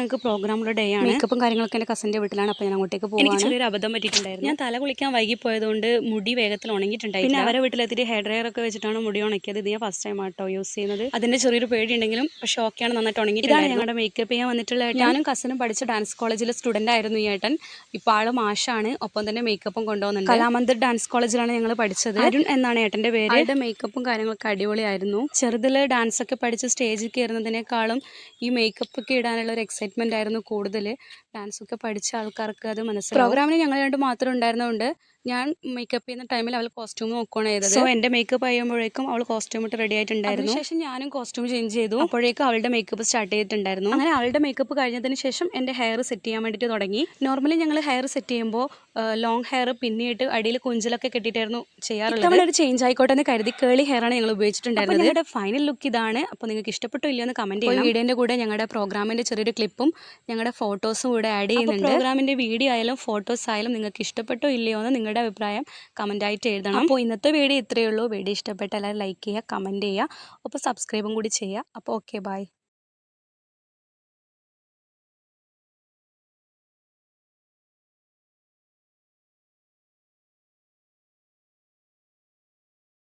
ഞങ്ങൾക്ക് പ്രോഗ്രാമുള്ള ഡേ ആണ്. മേക്കപ്പും കാര്യങ്ങളൊക്കെ എൻ്റെ കസിൻ്റെ വീട്ടിലാണ്. അപ്പോൾ ഞാൻ അങ്ങോട്ടേക്ക് പോകും. എനിക്ക് ചെറിയൊരു അബദ്ധം പറ്റിയിട്ടുണ്ടായിരുന്നു. ഞാൻ തല കുളിക്കാൻ വൈകിപ്പോയതുകൊണ്ട് മുടി വേഗത്തിൽ ഉണങ്ങിയിട്ടുണ്ടായി. പിന്നെ അവരെ വീട്ടിലെത്തിയിട്ട് ഹെയർ ഡ്രയർ ഒക്കെ വെച്ചിട്ടാണ് മുടി ഉണക്കിയത്. ഇത് ഞാൻ ഫസ്റ്റ് ടൈം ആട്ടോ യൂസ് ചെയ്യുന്നത്. അതിൻ്റെ ചെറിയൊരു പേടി ഉണ്ടെങ്കിലും പക്ഷേ ഓക്കെയാണ്, നന്നായിട്ട് ഉണങ്ങിയിട്ടുണ്ട്. ഇതാണ് ഞങ്ങളുടെ മേക്കപ്പ് ചെയ്യാൻ വന്നിട്ടുള്ള ഏട്ടൻ. ഞാനും കസിനും പഠിച്ച ഡാൻസ് കോളേജിലെ സ്റ്റുഡൻ്റ് ആയിരുന്നു ഈ ഏട്ടൻ. ഇപ്പോൾ ആൾ മാഷാണ്, ഒപ്പം തന്നെ മേക്കപ്പും കൊണ്ടുപോകുന്നുണ്ട്. കലാമന്ദിർ ഡാൻസ് കോളേജിലാണ് ഞങ്ങൾ പഠിച്ചത്. അരുൺ എന്നാണ് ഏട്ടൻ്റെ പേര്. ആളുടെ മേക്കപ്പും കാര്യങ്ങളൊക്കെ അടിപൊളിയായിരുന്നു. ചെറുതിൽ ഡാൻസ് ഒക്കെ പഠിച്ച് സ്റ്റേജിൽ കയറുന്നതിനേക്കാളും ഈ മേക്കപ്പ് ഒക്കെ ഇടാനുള്ള ഒരു എക്സൈറ്റ്മെന്റ് ആയിരുന്നു കൂടുതൽ. ഡാൻസൊക്കെ പഠിച്ച ആൾക്കാർക്ക് അത് മനസ്സിലാവും. പ്രോഗ്രാമിന് ഞങ്ങൾ രണ്ട് മാത്രം ഉണ്ടായിരുന്നതുകൊണ്ട് ഞാൻ മേക്കപ്പ് ചെയ്യുന്ന ടൈമിൽ അവൾ കോസ്റ്റ്യൂം നോക്കുകയാണ് ചെയ്തത്. സോ എൻ്റെ മേക്കപ്പ് ചെയ്യുമ്പോഴേക്കും അവൾ കോസ്റ്റ്യൂം ഇട്ട് റെഡി ആയിട്ടുണ്ടായിരുന്നു. അതിനുശേഷം ഞാനും കോസ്റ്റ്യൂം ചേഞ്ച് ചെയ്തു. അപ്പോഴേക്കും അവളുടെ മേക്കപ്പ് സ്റ്റാർട്ട് ചെയ്തിട്ടുണ്ടായിരുന്നു. അങ്ങനെ അവളുടെ മേക്കപ്പ് കഴിഞ്ഞതിന് ശേഷം എൻ്റെ ഹെയർ സെറ്റ് ചെയ്യാൻ വേണ്ടിയിട്ട് തുടങ്ങി. നോർമലി ഞങ്ങൾ ഹെയർ സെറ്റ് ചെയ്യുമ്പോൾ ലോങ് ഹെയർ പിന്നീട് അടിയിൽ കുഞ്ചലൊക്കെ കെട്ടിയിട്ടായിരുന്നു ചെയ്യാറുള്ളത്. നമ്മളൊരു ചേഞ്ച് ആയിക്കോട്ടെ എന്ന് കരുതി കേളി ഹെയർ ആണ് ഞങ്ങൾ ഉപയോഗിച്ചിട്ടുണ്ടായിരുന്നത്. ഞങ്ങളുടെ ഫൈനൽ ലുക്ക് ഇതാണ്. അപ്പോൾ നിങ്ങൾക്ക് ഇഷ്ടപ്പെട്ടോ ഇല്ലയോ എന്ന് കമന്റ് ചെയ്യണം. വീഡിയോൻ്റെ കൂടെ ഞങ്ങളുടെ പ്രോഗ്രാമിൻ്റെ ചെറിയൊരു ക്ലിപ്പും ഞങ്ങളുടെ ഫോട്ടോസും കൂടെ ആഡ് ചെയ്യുന്നുണ്ട്. പ്രോഗ്രാമിൻ്റെ വീഡിയോ ആയാലും ഫോട്ടോസ് ആയാലും നിങ്ങൾക്ക് ഇഷ്ടപ്പെട്ടോ ഇല്ലയോ എന്ന് നിങ്ങളുടെ അഭിപ്രായം കമൻറ്റായിട്ട് എഴുതണം. അപ്പോൾ ഇന്നത്തെ വീഡിയോ ഇത്രയേ ഉള്ളൂ. വീഡിയോ ഇഷ്ടപ്പെട്ടാൽ എല്ലാവരും ലൈക്ക് ചെയ്യുക, കമൻറ്റ് ചെയ്യുക, അപ്പോൾ സബ്സ്ക്രൈബും കൂടി ചെയ്യുക. അപ്പോൾ ഓക്കെ, ബൈ.